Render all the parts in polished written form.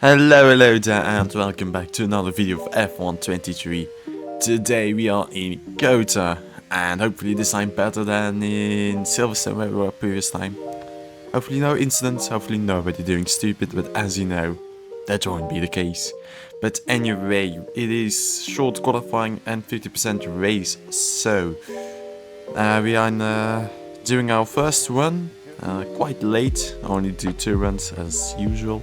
Hello there and welcome back to another video of F123. Today we are in Kota and hopefully this time better than in Silverstone where we were previous time. Hopefully no incidents, hopefully nobody doing stupid, but as you know, that won't be the case. But anyway, it is short qualifying and 50% race, so we are doing our first run, quite late, only do 2 runs as usual.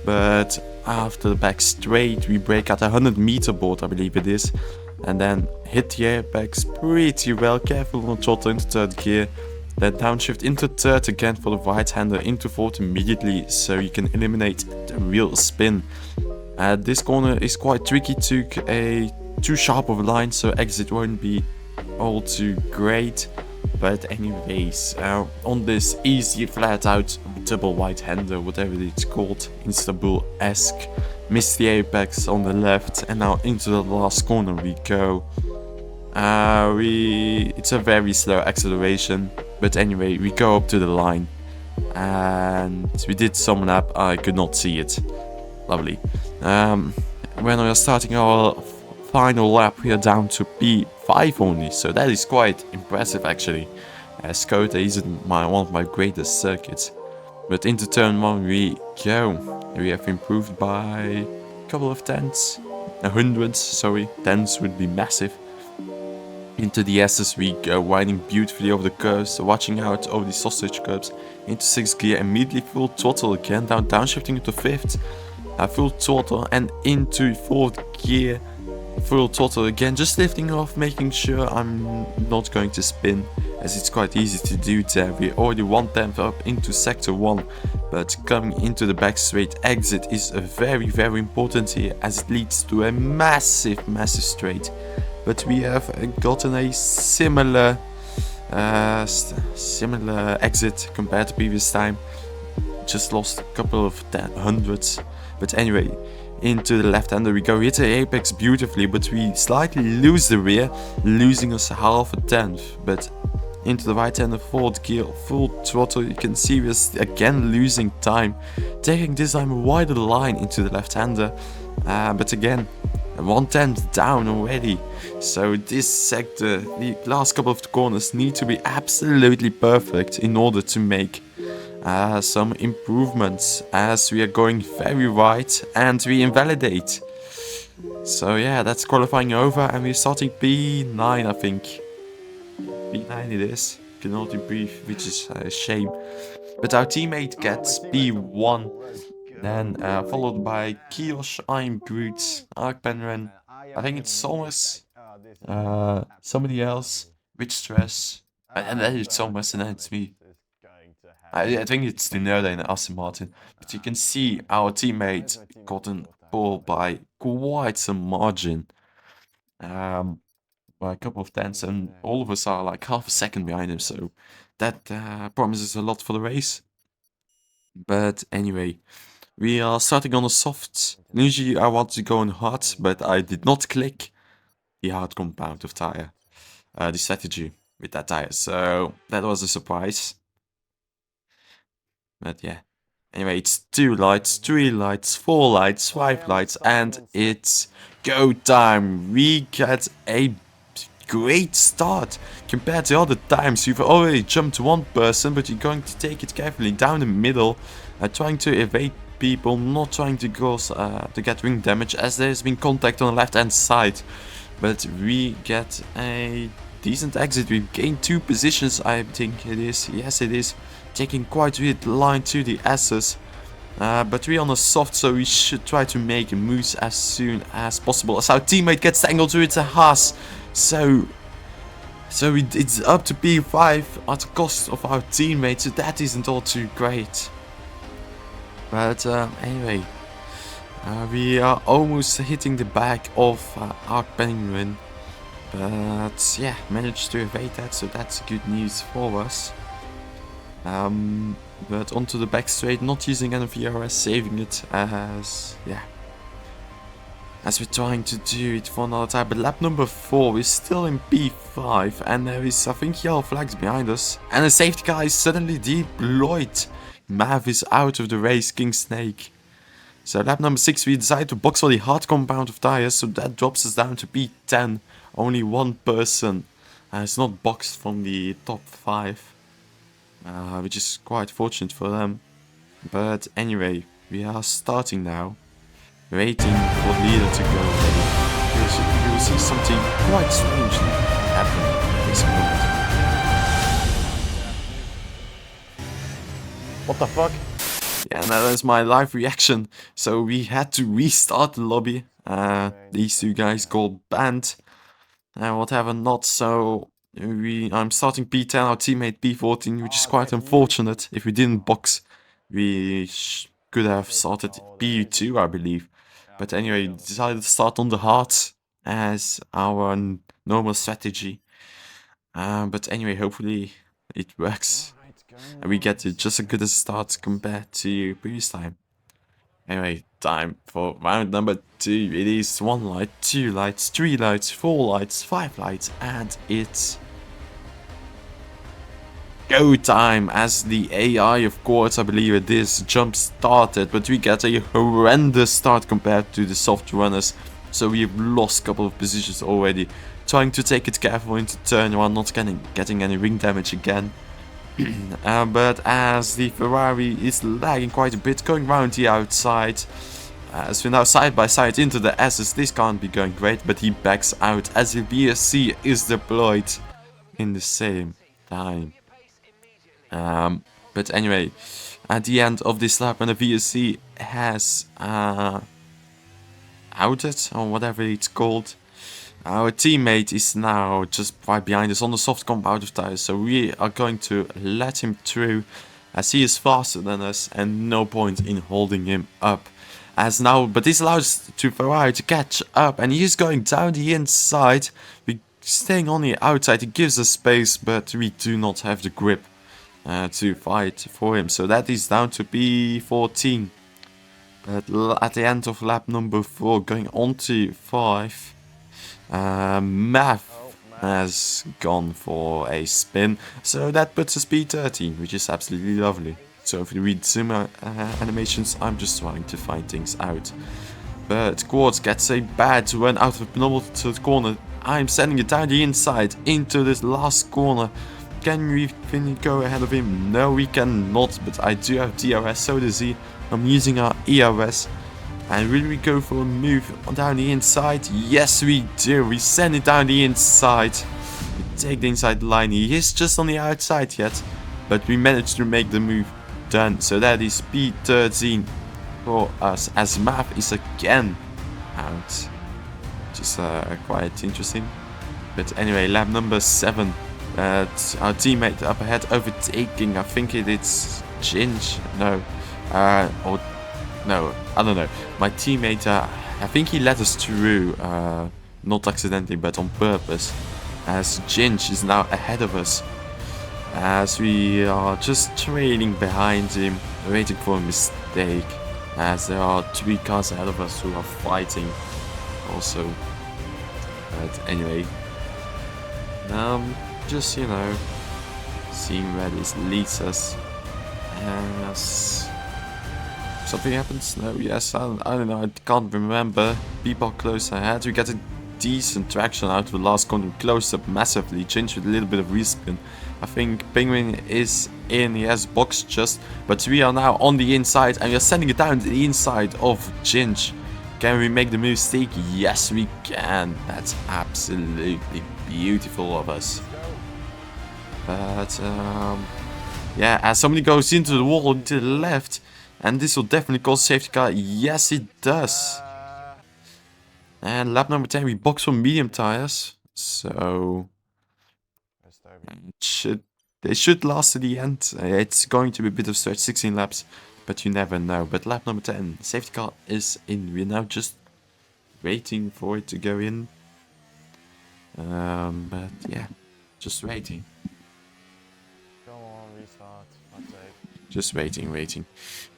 But after the back straight, we brake at a 100-meter board, I believe it is, and then hit the airbags pretty well, careful on throttle into 3rd gear, then downshift into 3rd again for the right-hander, into 4th immediately, so you can eliminate the real spin. This corner is quite tricky, took a too sharp of a line, so exit won't be all too great. But anyways, on this easy flat out double right-hander, whatever it's called, Istanbul-esque, missed the apex on the left, and now into the last corner we go. It's a very slow acceleration, but anyway, we go up to the line, and we did some lap. I could not see it. Lovely. When we are starting our final lap, we are down to P5 only, so that is quite impressive actually, as Kota isn't one of my greatest circuits. But into turn 1 we go. We have improved by a couple of hundreds, sorry, tens would be massive. Into the S's we go, winding beautifully over the curves, watching out over the sausage curbs. Into 6th gear, immediately full throttle again, downshifting into 5th, full throttle, and into 4th gear, full throttle again, just lifting off, making sure I'm not going to spin, as it's quite easy to do there. We're already 1/10 up into sector 1, but coming into the back straight exit is very important here, as it leads to a massive straight. But we have gotten a similar exit compared to previous time, just lost a couple of hundreds. But anyway, into the left-hander we go, hit the apex beautifully, but we slightly lose the rear, losing us half a tenth. But into the right-hander, 4th gear, full throttle, you can see we're again losing time, taking this time a wider line into the left-hander, but again 1/10 down already. So this sector, the last couple of corners need to be absolutely perfect in order to make some improvements, as we are going very right and we invalidate. So yeah, that's qualifying over and we're starting P9, I think. P9 it is, cannot improve, which is a shame. But our teammate gets P1, then followed by Kiosh, I'm Brute, Arkpenren, I think it's Somers, somebody else, with Stress, and then it's Somers, and then it's me. I think it's Tsunoda and Aston Martin, but you can see our teammate gotten pole by quite some margin, by a couple of tenths, and all of us are like half a second behind him, so that promises a lot for the race. But anyway, we are starting on a soft. Usually I want to go on hard, but I did not click the hard compound of tire, the strategy with that tire, so that was a surprise. But yeah, anyway, it's 2 lights, 3 lights, 4 lights, 5 lights, and it's go time. We get a great start compared to other times. You've already jumped 1 person, but you're going to take it carefully down the middle, trying to evade people, not trying to go to get wing damage, as there's been contact on the left hand side. But we get a decent exit. We've gained 2 positions, I think it is. Yes, it is. Taking quite a good line to the S's. But we're on a soft, so we should try to make a move as soon as possible, as our teammate gets tangled to it, a Haas. So it's up to P5 at the cost of our teammate, so that isn't all too great. But anyway, we are almost hitting the back of Arkpenren. But yeah, managed to evade that, so that's good news for us. But onto the back straight, not using IVR, saving it as we're trying to do it for another time. But lap number 4, we're still in P5, and there is, I think, yellow flags behind us, and the safety car is suddenly deployed. Mav is out of the race, King Snake. So lap number 6 we decided to box for the hard compound of tires, so that drops us down to P10. Only one person is not boxed from the top 5, which is quite fortunate for them. But anyway, we are starting now, waiting for the leader to go away. You will see something quite strange happen at this moment. What the fuck? Yeah, that was my live reaction. So we had to restart the lobby. These two guys got banned. Whatever not, so I'm starting P10, our teammate P14, which is quite unfortunate. If we didn't box, we could have started P2, I believe. But anyway, decided to start on the hard as our normal strategy. But anyway, hopefully it works. And we get just as good a start compared to previous time. Anyway, time for round number 2. It is 1 light, 2 lights, 3 lights, 4 lights, 5 lights, and it's go time. As the AI, of course, I believe it is jump started, but we get a horrendous start compared to the soft runners. So we've lost a couple of positions already. Trying to take it careful into turn 1, not getting any wing damage again. But as the Ferrari is lagging quite a bit, going round the outside, as we're now side by side into the S's, this can't be going great, but he backs out as the VSC is deployed in the same time. But anyway, at the end of this lap, when the VSC has outed, or whatever it's called, our teammate is now just right behind us on the soft compound of tires, so we are going to let him through as he is faster than us and no point in holding him up. But this allows to Ferrari to catch up and he is going down the inside. We're staying on the outside, he gives us space, but we do not have the grip to fight for him. So that is down to P14. But at the end of lap number 4, going on to 5. Math has gone for a spin, so that puts us P13, which is absolutely lovely. So if you read zoom animations, I'm just trying to find things out. But Quartz gets a bad run out of the penultimate corner. I'm sending it down the inside into this last corner. Can we go ahead of him? No, we cannot, but I do have DRS, so does he. I'm using our ERS. And will we go for a move down the inside? Yes, we do. We send it down the inside. We take the inside line. He is just on the outside yet. But we managed to make the move done. So that is P13 for us. As Math is again out. Which is quite interesting. But anyway, lap number 7. Our teammate up ahead overtaking. I think it's Ginge. No. No, I don't know. My teammate, I think he let us through, not accidentally, but on purpose. As Ginge is now ahead of us. As we are just trailing behind him, waiting for a mistake. As there are 3 cars ahead of us who are fighting also. But anyway, just, you know, seeing where this leads us. As something happens? No, yes, I don't know, I can't remember. People close ahead. We get a decent traction out of the last corner. We closed up massively. Change with a little bit of respin. I think Penguin is in. He has boxed just. But we are now on the inside and we are sending it down to the inside of Ginge. Can we make the mistake? Yes, we can. That's absolutely beautiful of us. But, yeah, as somebody goes into the wall to the left. And this will definitely cause a safety car. Yes, it does. And lap number 10, we box for medium tires. So they should last to the end. It's going to be a bit of stretch, 16 laps, but you never know. But lap number 10, safety car is in. We're now just waiting for it to go in. But yeah, just waiting. Go on, restart. Just waiting.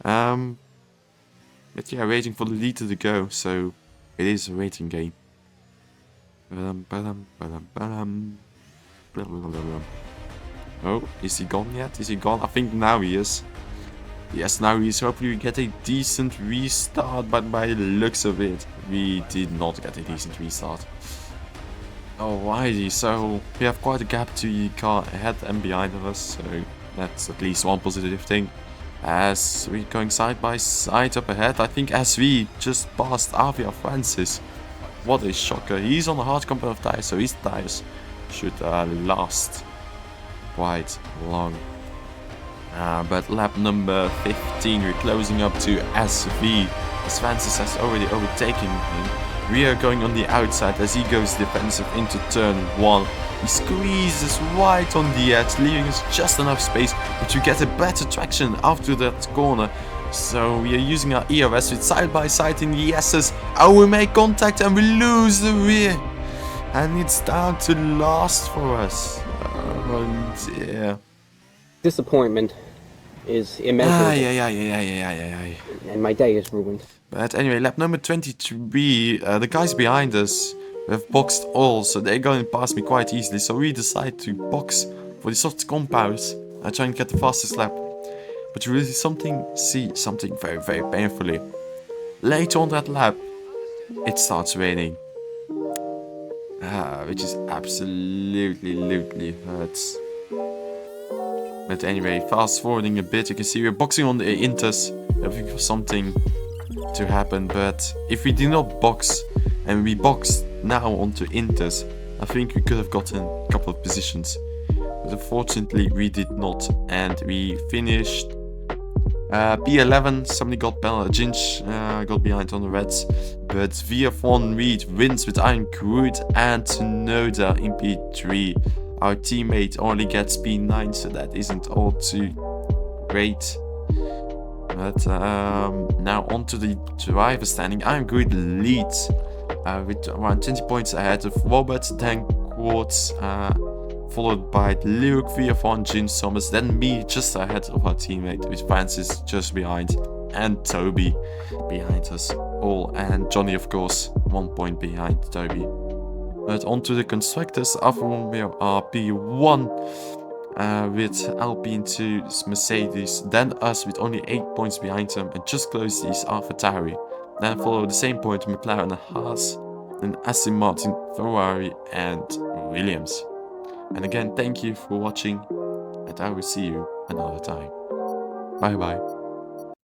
But yeah, waiting for the leader to go, so it is a waiting game. Oh, is he gone yet? Is he gone? I think now he is. Yes, now he's hopefully we get a decent restart, but by the looks of it, we did not get a decent restart. Alrighty, so we have quite a gap to the car ahead and behind of us, so that's at least one positive thing. As we're going side by side up ahead, I think SV just passed IVR Francis. What a shocker. He's on a hard compound of tires, so his tires should last quite long. But lap number 15, we're closing up to SV. As Francis has already overtaken him. We are going on the outside as he goes defensive into turn 1. He squeezes right on the edge, leaving us just enough space, but you get a better traction after that corner. So we are using our ERS with side by side in the S's. And we make contact and we lose the rear. And it's down to last for us. Oh dear. Disappointment is immeasurable. And my day is ruined. But anyway, lap number 23, the guys behind us have boxed all, so they're going past me quite easily. So we decide to box for the soft compounds and try and get the fastest lap. But you really see something very, very painfully. Later on that lap, it starts raining. Which is absolutely hurts. But anyway, fast forwarding a bit, you can see we're boxing on the inters, looking for something to happen. But if we did not box and we boxed now onto inters, I think we could have gotten a couple of positions. But unfortunately, we did not, and we finished P11. Somebody got Ginge got behind on the reds, but VF1 Reed wins with Iron Crude and Tsunoda in P3. Our teammate only gets P9, so that isn't all too great. But now onto the driver standing. Iron Crude leads with around 20 points ahead of Robert, then Quartz, followed by Luke, VF1, Jim Summers, then me just ahead of our teammate with Francis just behind, and Toby behind us all, and Johnny of course 1 point behind Toby. But onto the constructors, Alfa Romeo RP1 with Alpine to Mercedes, then us with only 8 points behind them, and just close these AlphaTauri. Then follow the same point McLaren and Haas, then Aston Martin, Ferrari and Williams. And again, thank you for watching, and I will see you another time. Bye bye.